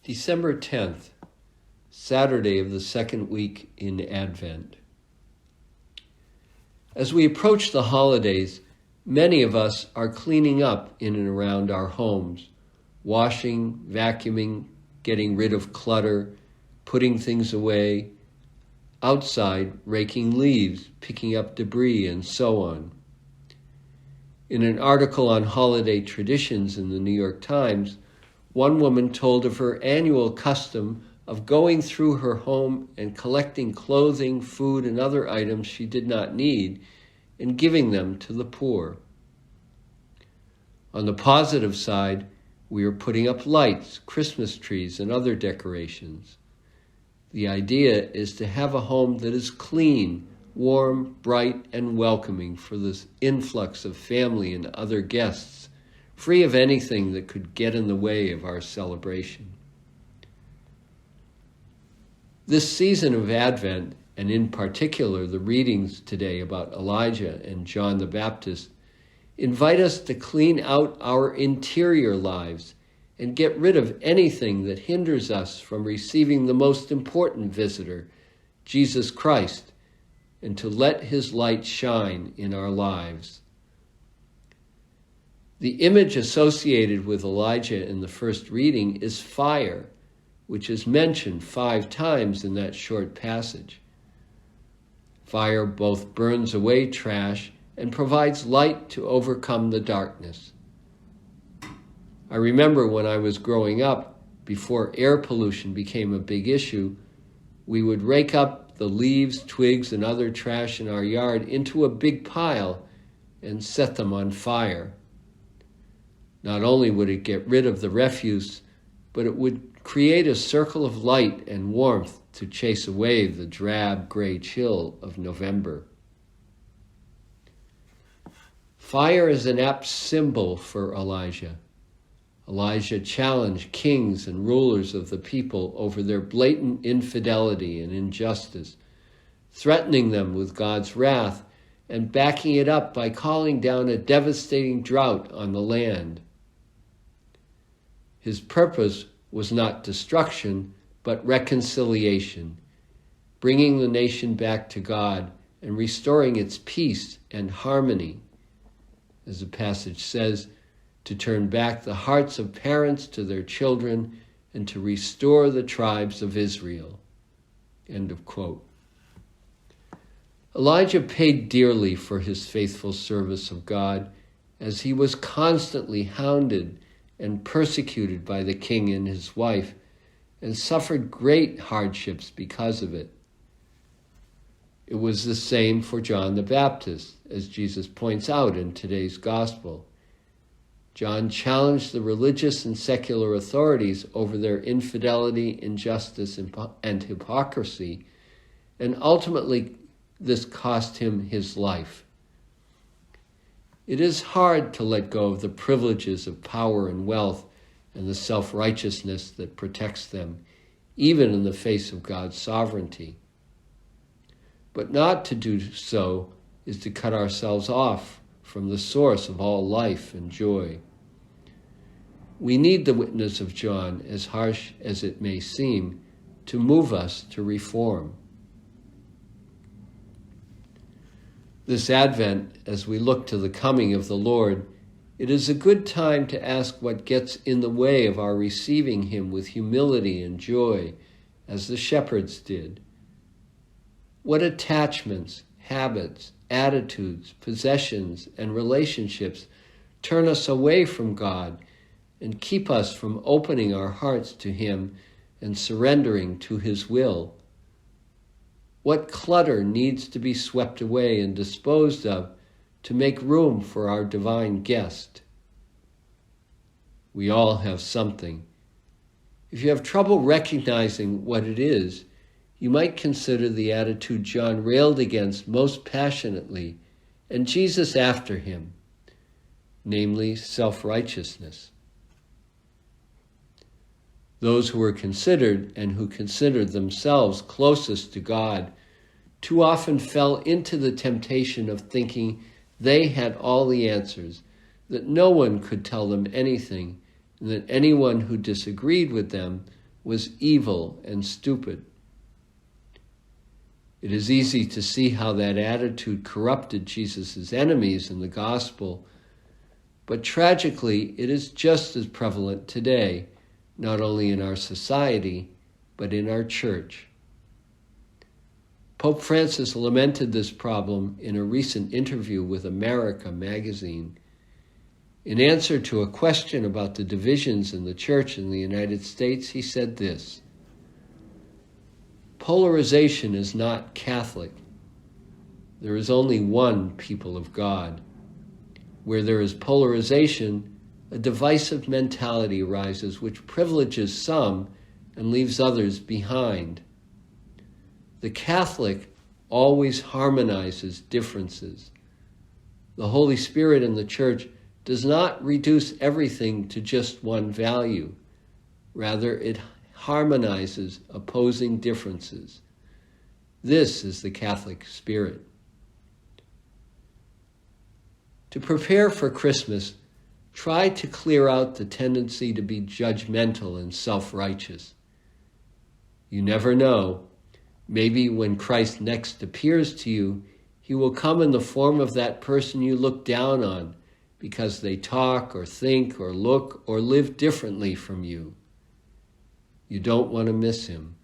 December 10th, Saturday of the second week in Advent. As we approach the holidays, many of us are cleaning up in and around our homes, washing, vacuuming, getting rid of clutter, putting things away, outside raking leaves, picking up debris, and so on. In an article on holiday traditions in the New York Times, one woman told of her annual custom of going through her home and collecting clothing, food, and other items she did not need and giving them to the poor. On the positive side, we are putting up lights, Christmas trees, and other decorations. The idea is to have a home that is clean, warm, bright, and welcoming for this influx of family and other guests, free of anything that could get in the way of our celebration. This season of Advent, and in particular the readings today about Elijah and John the Baptist, invite us to clean out our interior lives and get rid of anything that hinders us from receiving the most important visitor, Jesus Christ, and to let his light shine in our lives. The image associated with Elijah in the first reading is fire, which is mentioned 5 times in that short passage. Fire both burns away trash and provides light to overcome the darkness. I remember when I was growing up, before air pollution became a big issue, we would rake up the leaves, twigs, and other trash in our yard into a big pile and set them on fire. Not only would it get rid of the refuse, but it would create a circle of light and warmth to chase away the drab gray chill of November. Fire is an apt symbol for Elijah. Elijah challenged kings and rulers of the people over their blatant infidelity and injustice, threatening them with God's wrath and backing it up by calling down a devastating drought on the land. His purpose was not destruction, but reconciliation, bringing the nation back to God and restoring its peace and harmony. As the passage says, to turn back the hearts of parents to their children and to restore the tribes of Israel. End of quote. Elijah paid dearly for his faithful service of God, as he was constantly hounded and persecuted by the king and his wife, and suffered great hardships because of it. It was the same for John the Baptist, as Jesus points out in today's gospel. John challenged the religious and secular authorities over their infidelity, injustice, and hypocrisy, and ultimately this cost him his life. It is hard to let go of the privileges of power and wealth and the self-righteousness that protects them, even in the face of God's sovereignty. But not to do so is to cut ourselves off from the source of all life and joy. We need the witness of John, as harsh as it may seem, to move us to reform. This Advent, as we look to the coming of the Lord, it is a good time to ask what gets in the way of our receiving him with humility and joy, as the shepherds did. What attachments, habits, attitudes, possessions, and relationships turn us away from God and keep us from opening our hearts to him and surrendering to his will? What clutter needs to be swept away and disposed of to make room for our divine guest? We all have something. If you have trouble recognizing what it is, you might consider the attitude John railed against most passionately, and Jesus after him, namely self-righteousness. Those who were considered and who considered themselves closest to God too often fell into the temptation of thinking they had all the answers, that no one could tell them anything, and that anyone who disagreed with them was evil and stupid. It is easy to see how that attitude corrupted Jesus' enemies in the gospel, but tragically, it is just as prevalent today, not only in our society, but in our church. Pope Francis lamented this problem in a recent interview with America magazine. In answer to a question about the divisions in the church in the United States, he said this: "Polarization is not Catholic. There is only one people of God. Where there is polarization, a divisive mentality arises which privileges some and leaves others behind. The Catholic always harmonizes differences. The Holy Spirit in the Church does not reduce everything to just one value. Rather, it harmonizes opposing differences. This is the Catholic spirit." To prepare for Christmas, try to clear out the tendency to be judgmental and self-righteous. You never know. Maybe when Christ next appears to you, he will come in the form of that person you look down on because they talk or think or look or live differently from you. You don't want to miss him.